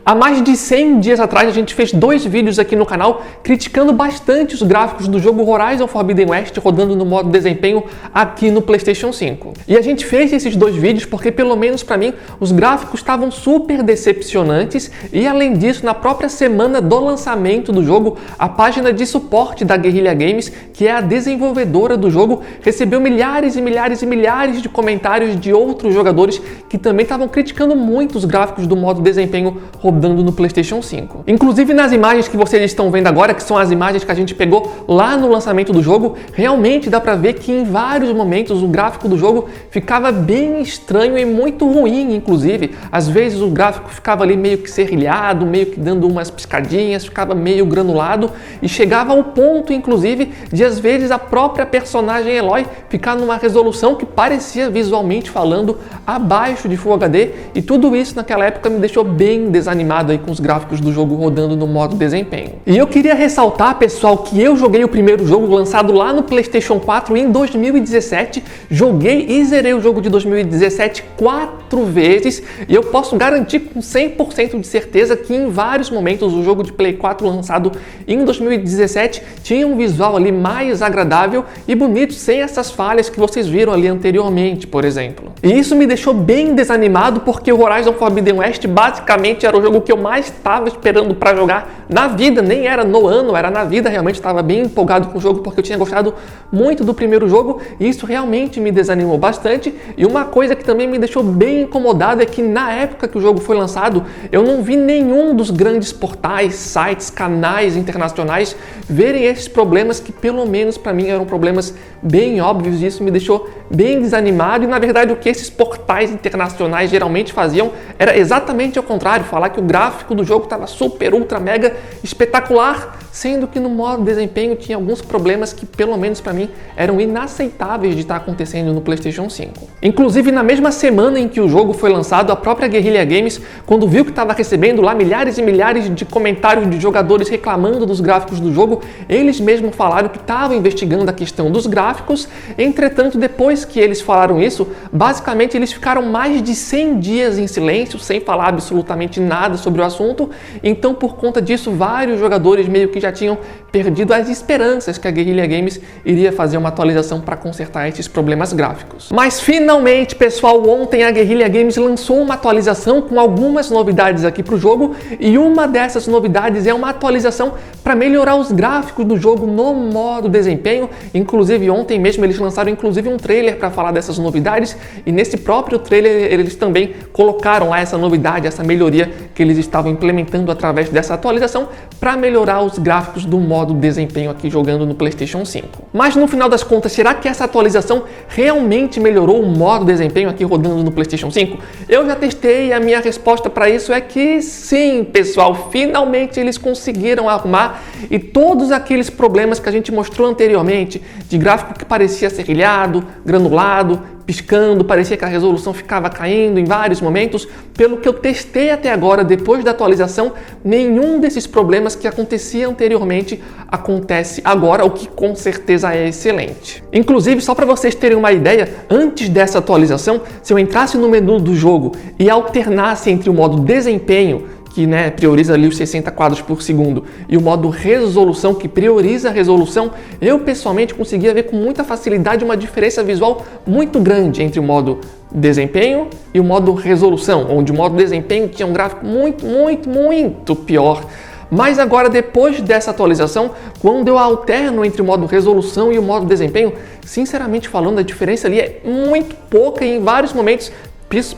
Há mais de 100 dias atrás a gente fez 2 vídeos aqui no canal criticando bastante os gráficos do jogo Horizon Forbidden West rodando no modo desempenho aqui no PlayStation 5. E a gente fez esses 2 vídeos porque, pelo menos para mim, os gráficos estavam super decepcionantes e, além disso, na própria semana do lançamento do jogo, a página de suporte da Guerrilla Games, que é a desenvolvedora do jogo, recebeu milhares e milhares e milhares de comentários de outros jogadores que também estavam criticando muito os gráficos do modo desempenho rodando no PlayStation 5. Inclusive nas imagens que vocês estão vendo agora, que são as imagens que a gente pegou lá no lançamento do jogo, realmente dá pra ver que em vários momentos o gráfico do jogo ficava bem estranho e muito ruim, inclusive. Às vezes o gráfico ficava ali meio que serrilhado, meio que dando umas piscadinhas, ficava meio granulado e chegava ao ponto, inclusive, de às vezes a própria personagem Eloy ficar numa resolução que parecia, visualmente falando, abaixo de Full HD, e tudo isso naquela época me deixou bem desanimado aí com os gráficos do jogo rodando no modo desempenho. E eu queria ressaltar, pessoal, que eu joguei o primeiro jogo lançado lá no PlayStation 4 em 2017, joguei e zerei o jogo de 2017 4 vezes, e eu posso garantir com 100% de certeza que em vários momentos o jogo de Play 4 lançado em 2017 tinha um visual ali mais agradável e bonito, sem essas falhas que vocês viram ali anteriormente, por exemplo. E isso me deixou bem desanimado porque o Horizon Forbidden West basicamente era o jogo que eu mais estava esperando para jogar na vida, nem era no ano, era na vida. Realmente estava bem empolgado com o jogo porque eu tinha gostado muito do primeiro jogo e isso realmente me desanimou bastante. E uma coisa que também me deixou bem incomodado é que na época que o jogo foi lançado, eu não vi nenhum dos grandes portais, sites, canais internacionais verem esses problemas que, pelo menos para mim, eram problemas bem óbvios, e isso me deixou bem desanimado. E na verdade o que esses portais internacionais geralmente faziam era exatamente ao contrário, falar que o gráfico do jogo estava super, ultra, mega espetacular, sendo que no modo desempenho tinha alguns problemas que, pelo menos para mim, eram inaceitáveis de estar acontecendo no PlayStation 5. Inclusive, na mesma semana em que o jogo foi lançado, a própria Guerrilla Games, quando viu que estava recebendo lá milhares e milhares de comentários de jogadores reclamando dos gráficos do jogo, eles mesmos falaram que estavam investigando a questão dos gráficos. Entretanto, depois que eles falaram isso, basicamente eles ficaram mais de 100 dias em silêncio, sem falar absolutamente nada sobre o assunto. Então, por conta disso, vários jogadores meio que já tinham perdido as esperanças que a Guerrilla Games iria fazer uma atualização para consertar esses problemas gráficos. Mas finalmente, pessoal, ontem a Guerrilla Games lançou uma atualização com algumas novidades aqui para o jogo, e uma dessas novidades é uma atualização para melhorar os gráficos do jogo no modo desempenho. Inclusive, ontem mesmo eles lançaram um trailer para falar dessas novidades, e nesse próprio trailer eles também colocaram lá essa novidade, essa melhoria que eles estavam implementando através dessa atualização para melhorar os gráficos do modo desempenho aqui jogando no PlayStation 5. Mas no final das contas, será que essa atualização realmente melhorou o modo desempenho aqui rodando no PlayStation 5? Eu já testei e a minha resposta para isso é que sim, pessoal, finalmente eles conseguiram arrumar, e todos aqueles problemas que a gente mostrou anteriormente, de gráfico que parecia serrilhado, granulado, piscando, parecia que a resolução ficava caindo em vários momentos, pelo que eu testei até agora, depois da atualização, nenhum desses problemas que acontecia anteriormente acontece agora, o que com certeza é excelente. Inclusive, só para vocês terem uma ideia, antes dessa atualização, se eu entrasse no menu do jogo e alternasse entre o modo desempenho, que prioriza ali os 60 quadros por segundo, e o modo resolução, que prioriza a resolução, eu pessoalmente conseguia ver com muita facilidade uma diferença visual muito grande entre o modo desempenho e o modo resolução, onde o modo desempenho tinha um gráfico muito pior. Mas agora, depois dessa atualização, quando eu alterno entre o modo resolução e o modo desempenho, sinceramente falando, a diferença ali é muito pouca, e em vários momentos,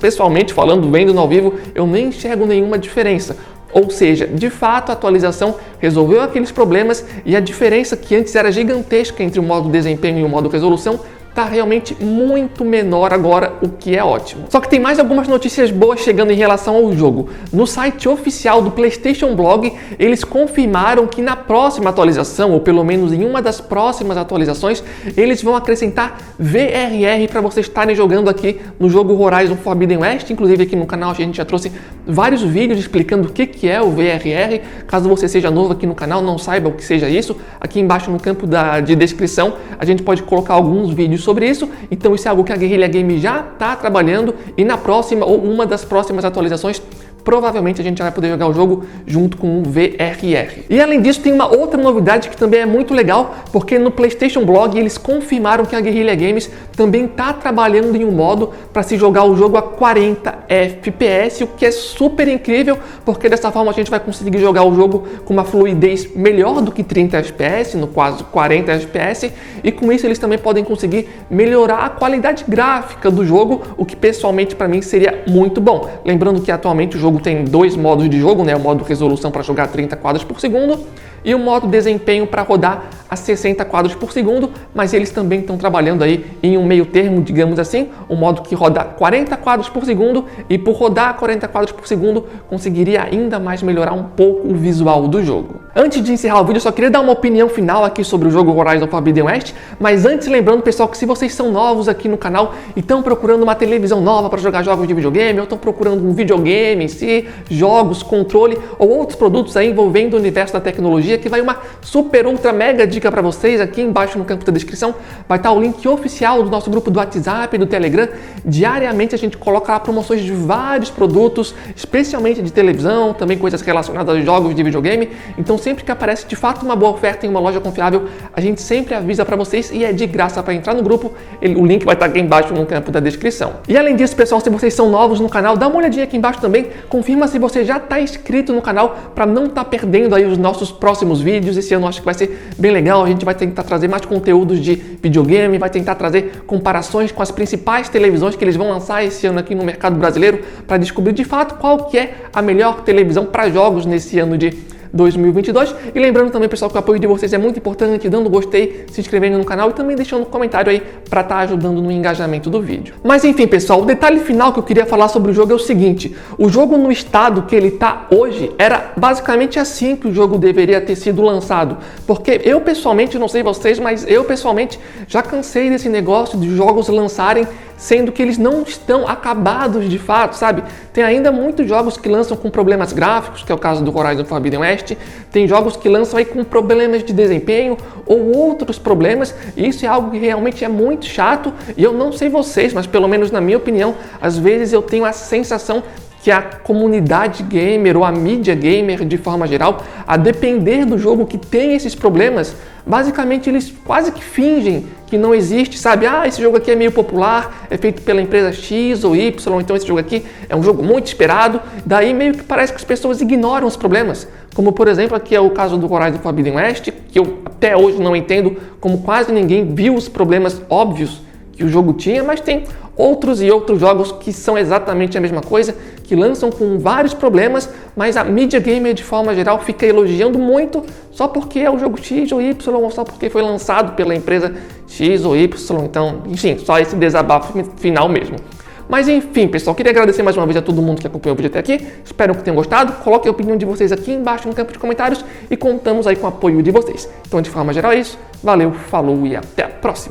pessoalmente falando, vendo no ao vivo, eu nem enxergo nenhuma diferença. Ou seja, de fato a atualização resolveu aqueles problemas, e a diferença que antes era gigantesca entre o modo desempenho e o modo resolução está realmente muito menor agora, o que é ótimo. Só que tem mais algumas notícias boas chegando em relação ao jogo. No site oficial do PlayStation Blog, eles confirmaram que na próxima atualização, ou pelo menos em uma das próximas atualizações, eles vão acrescentar VRR para vocês estarem jogando aqui no jogo Horizon Forbidden West. Inclusive aqui no canal a gente já trouxe vários vídeos explicando o que é o VRR. Caso você seja novo aqui no canal, não saiba o que seja isso, aqui embaixo no campo de descrição a gente pode colocar alguns vídeos sobre isso. Então isso é algo que a Guerrilla Games já está trabalhando, e na próxima ou uma das próximas atualizações provavelmente a gente já vai poder jogar o jogo junto com o VRR. E além disso, tem uma outra novidade que também é muito legal, porque no PlayStation Blog eles confirmaram que a Guerrilla Games também está trabalhando em um modo para se jogar o jogo a 40 FPS, o que é super incrível, porque dessa forma a gente vai conseguir jogar o jogo com uma fluidez melhor do que 30 FPS, no caso 40 FPS, e com isso eles também podem conseguir melhorar a qualidade gráfica do jogo, o que pessoalmente para mim seria muito bom. Lembrando que atualmente o jogo tem dois modos de jogo, né? O modo resolução para jogar 30 quadros por segundo e o modo desempenho para rodar a 60 quadros por segundo, mas eles também estão trabalhando aí em um meio termo, digamos assim, um modo que roda 40 quadros por segundo e por rodar 40 quadros por segundo conseguiria ainda mais melhorar um pouco o visual do jogo. Antes de encerrar o vídeo, eu só queria dar uma opinião final aqui sobre o jogo Horizon Forbidden West, mas antes lembrando, pessoal, que se vocês são novos aqui no canal e estão procurando uma televisão nova para jogar jogos de videogame, ou estão procurando um videogame em si, jogos, controle ou outros produtos aí envolvendo o universo da tecnologia, que vai uma super ultra mega dica para vocês. Aqui embaixo no campo da descrição vai estar o link oficial do nosso grupo do WhatsApp e do Telegram. Diariamente a gente coloca lá promoções de vários produtos, especialmente de televisão, também coisas relacionadas aos jogos de videogame. Então sempre que aparece de fato uma boa oferta em uma loja confiável, a gente sempre avisa para vocês e é de graça para entrar no grupo. O link vai estar aqui embaixo no campo da descrição. E além disso, pessoal, se vocês são novos no canal, dá uma olhadinha aqui embaixo também, confirma se você já está inscrito no canal para não estar perdendo aí os nossos próximos vídeos. Esse ano eu acho que vai ser bem legal, a gente vai tentar trazer mais conteúdos de videogame, vai tentar trazer comparações com as principais televisões que eles vão lançar esse ano aqui no mercado brasileiro para descobrir de fato qual que é a melhor televisão para jogos nesse ano de 2022. E lembrando também, pessoal, que o apoio de vocês é muito importante, dando gostei, se inscrevendo no canal e também deixando um comentário aí para estar ajudando no engajamento do vídeo. Mas enfim, pessoal, o detalhe final que eu queria falar sobre o jogo é o seguinte: o jogo no estado que ele está hoje era basicamente assim que o jogo deveria ter sido lançado, porque eu pessoalmente, não sei vocês, mas eu pessoalmente já cansei desse negócio de jogos lançarem sendo que eles não estão acabados de fato, sabe? Tem ainda muitos jogos que lançam com problemas gráficos, que é o caso do Horizon Forbidden West, tem jogos que lançam aí com problemas de desempenho ou outros problemas, e isso é algo que realmente é muito chato, e eu não sei vocês, mas pelo menos na minha opinião, às vezes eu tenho a sensação que a comunidade gamer ou a mídia gamer de forma geral, a depender do jogo que tem esses problemas, basicamente eles quase que fingem que não existe, sabe? Ah, esse jogo aqui é meio popular, é feito pela empresa X ou Y, então esse jogo aqui é um jogo muito esperado, daí meio que parece que as pessoas ignoram os problemas, como por exemplo aqui é o caso do Horizon Forbidden West, que eu até hoje não entendo como quase ninguém viu os problemas óbvios que o jogo tinha, mas tem outros e outros jogos que são exatamente a mesma coisa, que lançam com vários problemas, mas a mídia gamer de forma geral fica elogiando muito só porque é o jogo X ou Y, ou só porque foi lançado pela empresa X ou Y, então, enfim, só esse desabafo final mesmo. Mas enfim, pessoal, queria agradecer mais uma vez a todo mundo que acompanhou o vídeo até aqui, espero que tenham gostado, coloquem a opinião de vocês aqui embaixo no campo de comentários e contamos aí com o apoio de vocês. Então, de forma geral é isso, valeu, falou e até a próxima!